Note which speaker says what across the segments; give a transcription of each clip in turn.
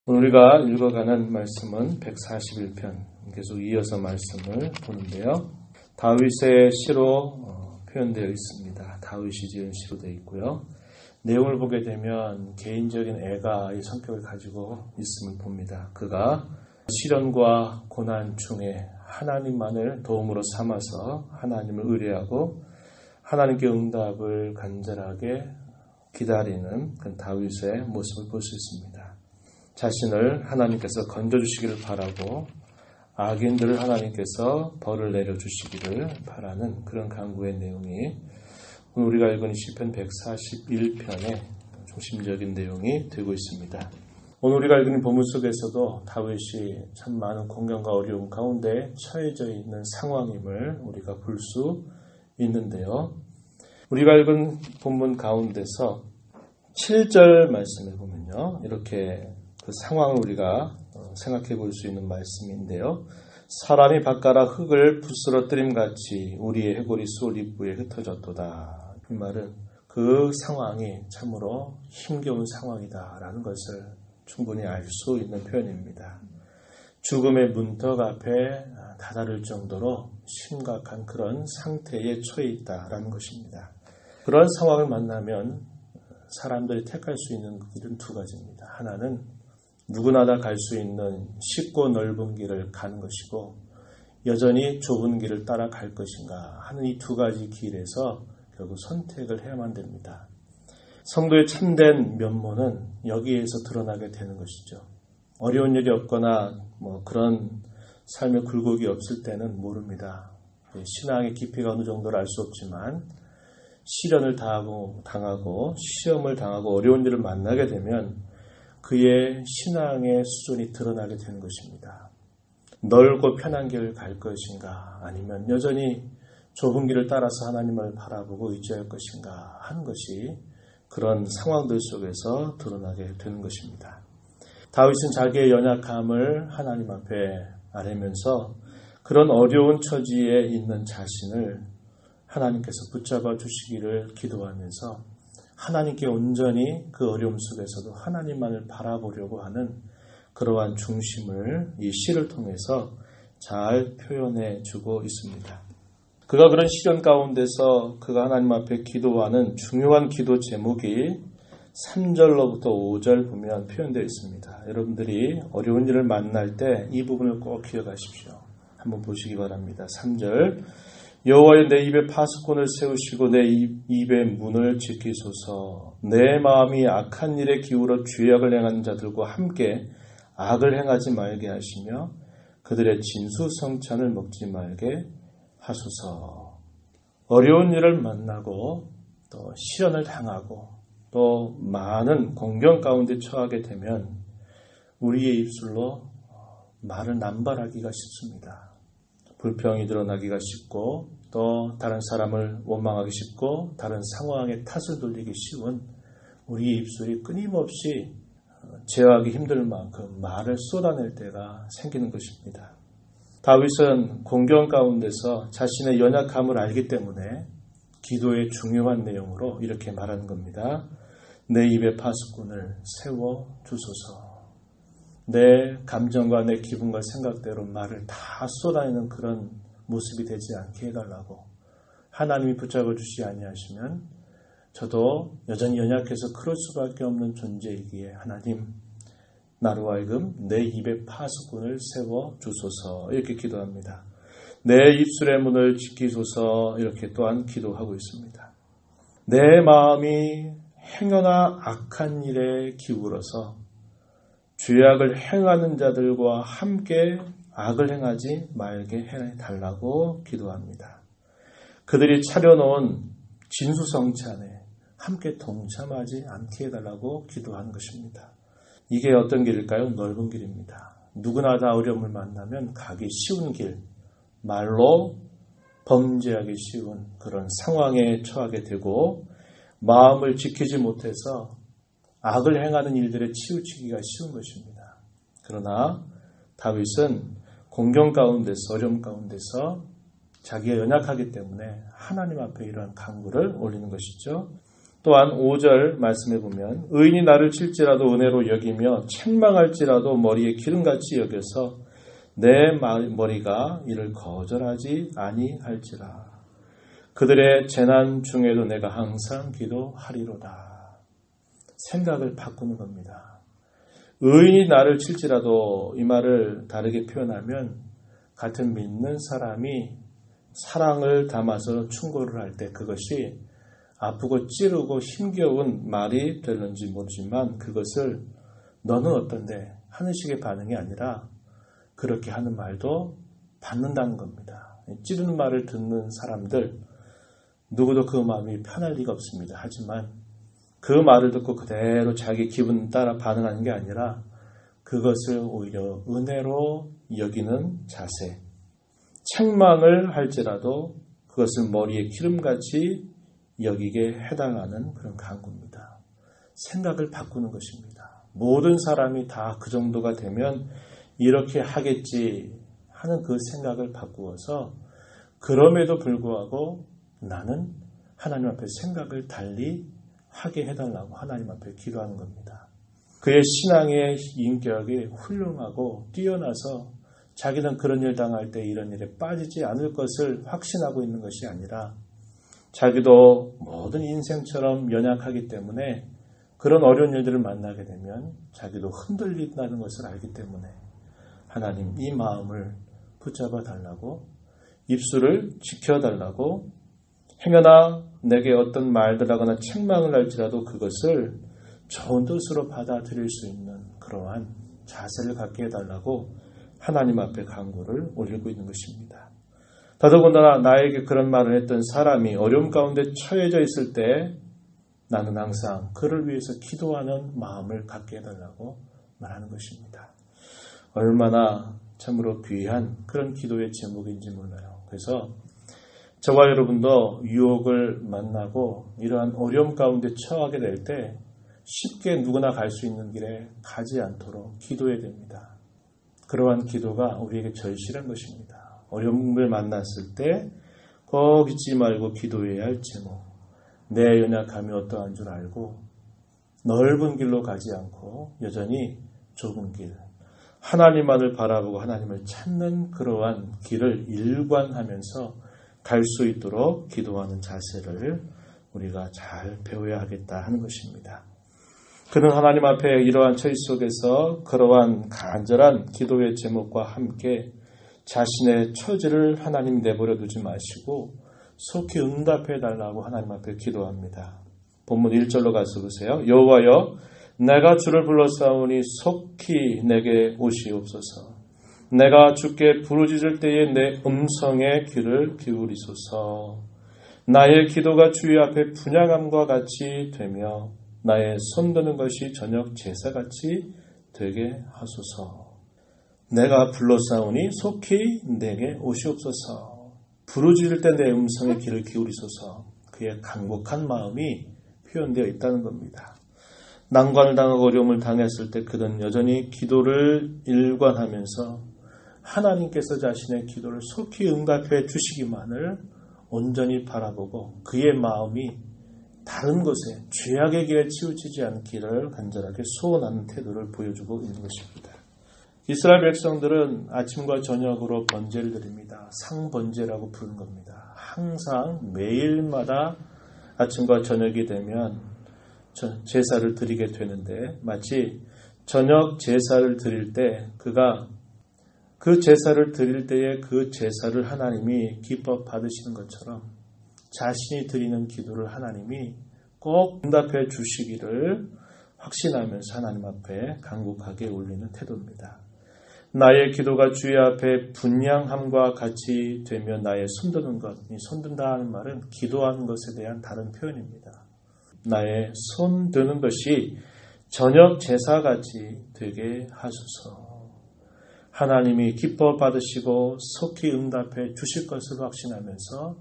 Speaker 1: 오늘 우리가 읽어가는 말씀은 141편, 계속 이어서 말씀을 보는데요. 다윗의 시로 표현되어 있습니다. 다윗이 지은 시로 되어 있고요. 내용을 보게 되면 개인적인 애가의 성격을 가지고 있음을 봅니다. 그가 시련과 고난 중에 하나님만을 도움으로 삼아서 하나님을 의뢰하고 하나님께 응답을 간절하게 기다리는 그 다윗의 모습을 볼 수 있습니다. 자신을 하나님께서 건져주시기를 바라고 악인들을 하나님께서 벌을 내려주시기를 바라는 그런 간구의 내용이 오늘 우리가 읽은 시편 141편의 중심적인 내용이 되고 있습니다. 오늘 우리가 읽은 본문 속에서도 다윗이 참 많은 공경과 어려움 가운데 처해져 있는 상황임을 우리가 볼 수 있는데요. 우리가 읽은 본문 가운데서 7절 말씀을 보면요. 이렇게 그 상황을 우리가 생각해 볼 수 있는 말씀인데요. 사람이 밭가락 흙을 부스러뜨림같이 우리의 해골이 쏠입부에 흩어졌도다. 이 말은 그 상황이 참으로 힘겨운 상황이다라는 것을 충분히 알 수 있는 표현입니다. 죽음의 문턱 앞에 다다를 정도로 심각한 그런 상태에 처해 있다라는 것입니다. 그런 상황을 만나면 사람들이 택할 수 있는 길은 두 가지입니다. 하나는 누구나 다 갈 수 있는 쉽고 넓은 길을 가는 것이고 여전히 좁은 길을 따라갈 것인가 하는 이 두 가지 길에서 결국 선택을 해야만 됩니다. 성도의 참된 면모는 여기에서 드러나게 되는 것이죠. 어려운 일이 없거나 그런 삶의 굴곡이 없을 때는 모릅니다. 신앙의 깊이가 어느 정도를 알 수 없지만 시련을 당하고 시험을 당하고 어려운 일을 만나게 되면 그의 신앙의 수준이 드러나게 되는 것입니다. 넓고 편한 길을 갈 것인가 아니면 여전히 좁은 길을 따라서 하나님을 바라보고 의지할 것인가 하는 것이 그런 상황들 속에서 드러나게 되는 것입니다. 다윗은 자기의 연약함을 하나님 앞에 아뢰면서 그런 어려운 처지에 있는 자신을 하나님께서 붙잡아 주시기를 기도하면서 하나님께 온전히 그 어려움 속에서도 하나님만을 바라보려고 하는 그러한 중심을 이 시를 통해서 잘 표현해 주고 있습니다. 그가 그런 시련 가운데서 그가 하나님 앞에 기도하는 중요한 기도 제목이 3절로부터 5절 보면 표현되어 있습니다. 여러분들이 어려운 일을 만날 때 이 부분을 꼭 기억하십시오. 한번 보시기 바랍니다. 3절 여호와여 내 입에 파수꾼을 세우시고 내 입의 문을 지키소서. 내 마음이 악한 일에 기울어 죄악을 행하는 자들과 함께 악을 행하지 말게 하시며 그들의 진수성찬을 먹지 말게 하소서. 어려운 일을 만나고 또 시련을 당하고 또 많은 공경 가운데 처하게 되면 우리의 입술로 말을 남발하기가 쉽습니다. 불평이 드러나기가 쉽고 또 다른 사람을 원망하기 쉽고 다른 상황에 탓을 돌리기 쉬운 우리의 입술이 끊임없이 제어하기 힘들 만큼 말을 쏟아낼 때가 생기는 것입니다. 다윗은 공경 가운데서 자신의 연약함을 알기 때문에 기도의 중요한 내용으로 이렇게 말하는 겁니다. 내 입에 파수꾼을 세워 주소서. 내 감정과 내 기분과 생각대로 말을 다 쏟아내는 그런 모습이 되지 않게 해달라고. 하나님이 붙잡아 주시지 아니하시면 저도 여전히 연약해서 그럴 수밖에 없는 존재이기에 하나님 나로 하여금 내 입에 파수꾼을 세워 주소서 이렇게 기도합니다. 내 입술의 문을 지키소서 이렇게 또한 기도하고 있습니다. 내 마음이 행여나 악한 일에 기울어서 죄악을 행하는 자들과 함께 악을 행하지 말게 해달라고 기도합니다. 그들이 차려놓은 진수성찬에 함께 동참하지 않게 해달라고 기도하는 것입니다. 이게 어떤 길일까요? 넓은 길입니다. 누구나 다 어려움을 만나면 가기 쉬운 길, 말로 범죄하기 쉬운 그런 상황에 처하게 되고 마음을 지키지 못해서 악을 행하는 일들에 치우치기가 쉬운 것입니다. 그러나 다윗은 공경 가운데서 어려움 가운데서 자기가 연약하기 때문에 하나님 앞에 이러한 간구를 올리는 것이죠. 또한 5절 말씀해 보면 의인이 나를 칠지라도 은혜로 여기며 책망할지라도 머리에 기름같이 여겨서 내 머리가 이를 거절하지 아니할지라. 그들의 재난 중에도 내가 항상 기도하리로다. 생각을 바꾸는 겁니다. 의인이 나를 칠지라도 이 말을 다르게 표현하면 같은 믿는 사람이 사랑을 담아서 충고를 할 때 그것이 아프고 찌르고 힘겨운 말이 되는지 모르지만 그것을 너는 어떤데 하는 식의 반응이 아니라 그렇게 하는 말도 받는다는 겁니다. 찌르는 말을 듣는 사람들 누구도 그 마음이 편할 리가 없습니다. 하지만 그 말을 듣고 그대로 자기 기분 따라 반응하는 게 아니라 그것을 오히려 은혜로 여기는 자세, 책망을 할지라도 그것을 머리에 기름같이 여기게 해달라는 그런 간구입니다. 생각을 바꾸는 것입니다. 모든 사람이 다 그 정도가 되면 이렇게 하겠지 하는 그 생각을 바꾸어서 그럼에도 불구하고 나는 하나님 앞에 생각을 달리 하게 해달라고 하나님 앞에 기도하는 겁니다. 그의 신앙의 인격이 훌륭하고 뛰어나서 자기는 그런 일 당할 때 이런 일에 빠지지 않을 것을 확신하고 있는 것이 아니라 자기도 모든 인생처럼 연약하기 때문에 그런 어려운 일들을 만나게 되면 자기도 흔들린다는 것을 알기 때문에 하나님 이 마음을 붙잡아 달라고 입술을 지켜달라고 행여나 내게 어떤 말들 하거나 책망을 할지라도 그것을 좋은 뜻으로 받아들일 수 있는 그러한 자세를 갖게 해달라고 하나님 앞에 간구를 올리고 있는 것입니다. 더더군다나 나에게 그런 말을 했던 사람이 어려움 가운데 처해져 있을 때 나는 항상 그를 위해서 기도하는 마음을 갖게 해달라고 말하는 것입니다. 얼마나 참으로 귀한 그런 기도의 제목인지 몰라요. 그래서 저와 여러분도 유혹을 만나고 이러한 어려움 가운데 처하게 될 때 쉽게 누구나 갈 수 있는 길에 가지 않도록 기도해야 됩니다. 그러한 기도가 우리에게 절실한 것입니다. 어려움을 만났을 때 꼭 잊지 말고 기도해야 할 제목. 내 연약함이 어떠한 줄 알고 넓은 길로 가지 않고 여전히 좁은 길. 하나님만을 바라보고 하나님을 찾는 그러한 길을 일관하면서 갈 수 있도록 기도하는 자세를 우리가 잘 배워야 하겠다 하는 것입니다. 그는 하나님 앞에 이러한 처지 속에서 그러한 간절한 기도의 제목과 함께 자신의 처지를 하나님 내버려 두지 마시고 속히 응답해 달라고 하나님 앞에 기도합니다. 본문 1절로 가서 보세요. 여호와여 내가 주를 불러싸우니 속히 내게 오시옵소서. 내가 주께 부르짖을 때에 내 음성에 귀를 기울이소서. 나의 기도가 주의 앞에 분향함과 같이 되며 나의 손드는 것이 저녁 제사같이 되게 하소서. 내가 불러싸우니 속히 내게 오시옵소서. 부르짖을 때 내 음성에 귀를 기울이소서. 그의 간곡한 마음이 표현되어 있다는 겁니다. 난관을 당하고 어려움을 당했을 때 그는 여전히 기도를 일관하면서 하나님께서 자신의 기도를 속히 응답해 주시기만을 온전히 바라보고 그의 마음이 다른 곳에 죄악의 길에 치우치지 않기를 간절하게 소원하는 태도를 보여주고 있는 것입니다. 이스라엘 백성들은 아침과 저녁으로 번제를 드립니다. 상번제라고 부르는 겁니다. 항상 매일마다 아침과 저녁이 되면 제사를 드리게 되는데 마치 저녁 제사를 드릴 때 그가 그 제사를 드릴 때에 그 제사를 하나님이 기뻐 받으시는 것처럼 자신이 드리는 기도를 하나님이 꼭 응답해 주시기를 확신하면서 하나님 앞에 간곡하게 올리는 태도입니다. 나의 기도가 주의 앞에 분향함과 같이 되면 나의 손드는 것, 이 손든다 하는 말은 기도하는 것에 대한 다른 표현입니다. 나의 손드는 것이 저녁 제사같이 되게 하소서. 하나님이 기뻐 받으시고 속히 응답해 주실 것을 확신하면서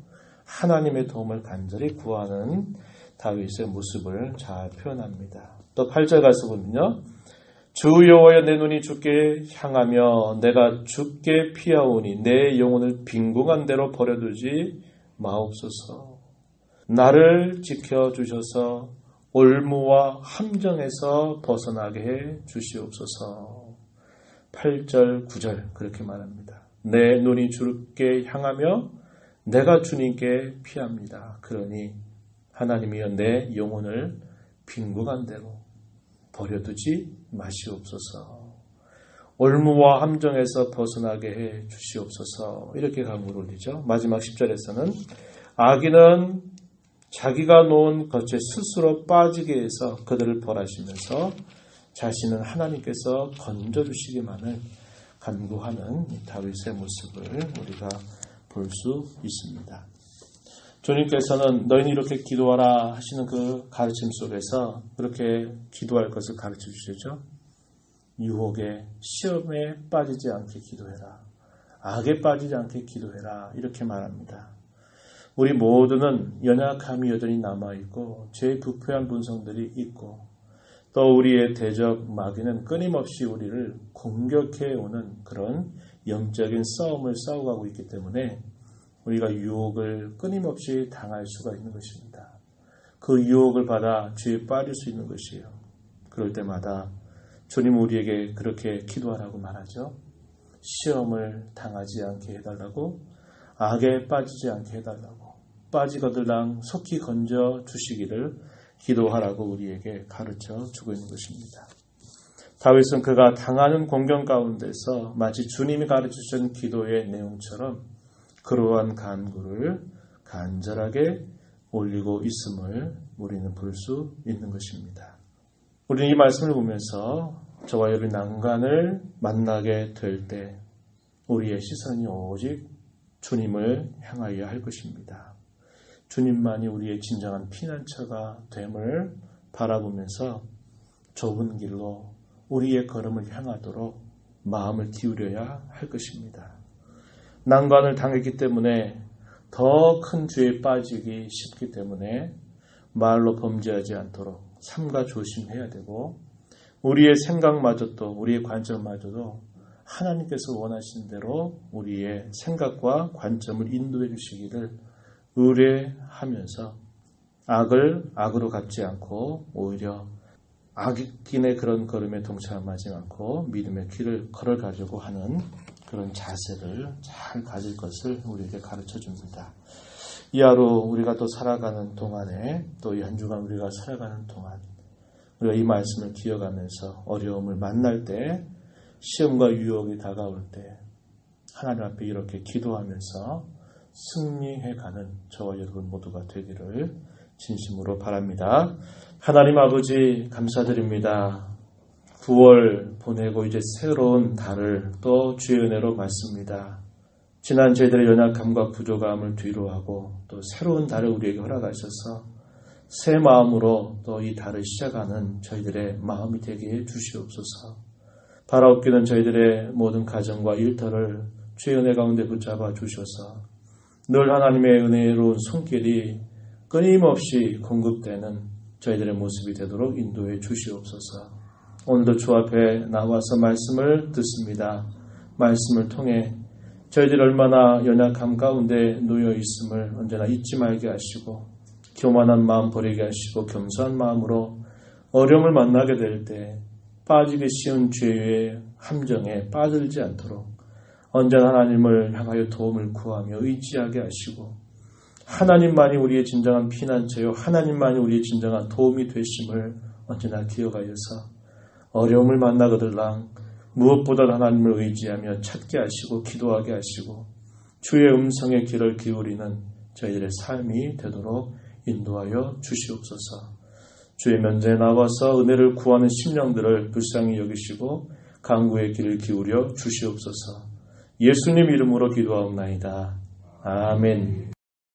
Speaker 1: 하나님의 도움을 간절히 구하는 다윗의 모습을 잘 표현합니다. 또 8절 가서 보면요. 주 여호와여 내 눈이 주께 향하며 내가 주께 피하오니 내 영혼을 빈궁한 대로 버려두지 마옵소서. 나를 지켜주셔서 올무와 함정에서 벗어나게 해 주시옵소서. 8절, 9절 그렇게 말합니다. 내 눈이 주께 향하며 내가 주님께 피합니다. 그러니 하나님이여 내 영혼을 빈궁한 대로 버려두지 마시옵소서. 올무와 함정에서 벗어나게 해 주시옵소서. 이렇게 간구를 올리죠. 마지막 10절에서는 악인은 자기가 놓은 것에 스스로 빠지게 해서 그들을 벌하시면서 자신은 하나님께서 건져주시기만을 간구하는 다윗의 모습을 우리가 볼 수 있습니다. 주님께서는 너희는 이렇게 기도하라 하시는 그 가르침 속에서 그렇게 기도할 것을 가르쳐 주시죠. 유혹에 시험에 빠지지 않게 기도해라. 악에 빠지지 않게 기도해라. 이렇게 말합니다. 우리 모두는 연약함이 여전히 남아있고 죄의 부패한 본성들이 있고 또 우리의 대적 마귀는 끊임없이 우리를 공격해오는 그런 영적인 싸움을 싸워가고 있기 때문에 우리가 유혹을 끊임없이 당할 수가 있는 것입니다. 그 유혹을 받아 죄에 빠질 수 있는 것이에요. 그럴 때마다 주님 우리에게 그렇게 기도하라고 말하죠. 시험을 당하지 않게 해달라고, 악에 빠지지 않게 해달라고, 빠지거들랑 속히 건져 주시기를 기도하라고 우리에게 가르쳐 주고 있는 것입니다. 다윗은 그가 당하는 공경 가운데서 마치 주님이 가르치신 기도의 내용처럼 그러한 간구를 간절하게 올리고 있음을 우리는 볼 수 있는 것입니다. 우리는 이 말씀을 보면서 저와 여러분이 난관을 만나게 될 때 우리의 시선이 오직 주님을 향하여 할 것입니다. 주님만이 우리의 진정한 피난처가 됨을 바라보면서 좁은 길로 우리의 걸음을 향하도록 마음을 기울여야 할 것입니다. 난관을 당했기 때문에 더 큰 죄에 빠지기 쉽기 때문에 말로 범죄하지 않도록 삼가 조심해야 되고 우리의 생각마저도 우리의 관점마저도 하나님께서 원하시는 대로 우리의 생각과 관점을 인도해 주시기를 의뢰하면서 악을 악으로 갚지 않고 오히려 악인의 그런 걸음에 동참하지 않고 믿음의 길을 걸어가려고 하는 그런 자세를 잘 가질 것을 우리에게 가르쳐 줍니다. 이 하루 우리가 또 살아가는 동안에 또 이 한 주간 우리가 살아가는 동안 우리가 이 말씀을 기억하면서 어려움을 만날 때 시험과 유혹이 다가올 때 하나님 앞에 이렇게 기도하면서 승리해가는 저와 여러분 모두가 되기를 진심으로 바랍니다. 하나님 아버지 감사드립니다. 9월 보내고 이제 새로운 달을 또 주의 은혜로 맞습니다. 지난 저희들의 연약함과 부족함을 뒤로하고 또 새로운 달을 우리에게 허락하셔서 새 마음으로 또 이 달을 시작하는 저희들의 마음이 되게 해 주시옵소서. 바라옵기는 저희들의 모든 가정과 일터를 주의 은혜 가운데 붙잡아 주셔서 늘 하나님의 은혜로운 손길이 끊임없이 공급되는 저희들의 모습이 되도록 인도해 주시옵소서. 오늘도 주 앞에 나와서 말씀을 듣습니다. 말씀을 통해 저희들이 얼마나 연약함 가운데 놓여 있음을 언제나 잊지 말게 하시고 교만한 마음 버리게 하시고 겸손한 마음으로 어려움을 만나게 될 때 빠지기 쉬운 죄의 함정에 빠들지 않도록 언제나 하나님을 향하여 도움을 구하며 의지하게 하시고 하나님만이 우리의 진정한 피난처요 하나님만이 우리의 진정한 도움이 되심을 언제나 기억하여서 어려움을 만나거들랑 무엇보다 하나님을 의지하며 찾게 하시고 기도하게 하시고 주의 음성의 귀를 기울이는 저희들의 삶이 되도록 인도하여 주시옵소서. 주의 면전에 나와서 은혜를 구하는 심령들을 불쌍히 여기시고 간구의 귀를 기울여 주시옵소서. 예수님 이름으로 기도하옵나이다. 아멘.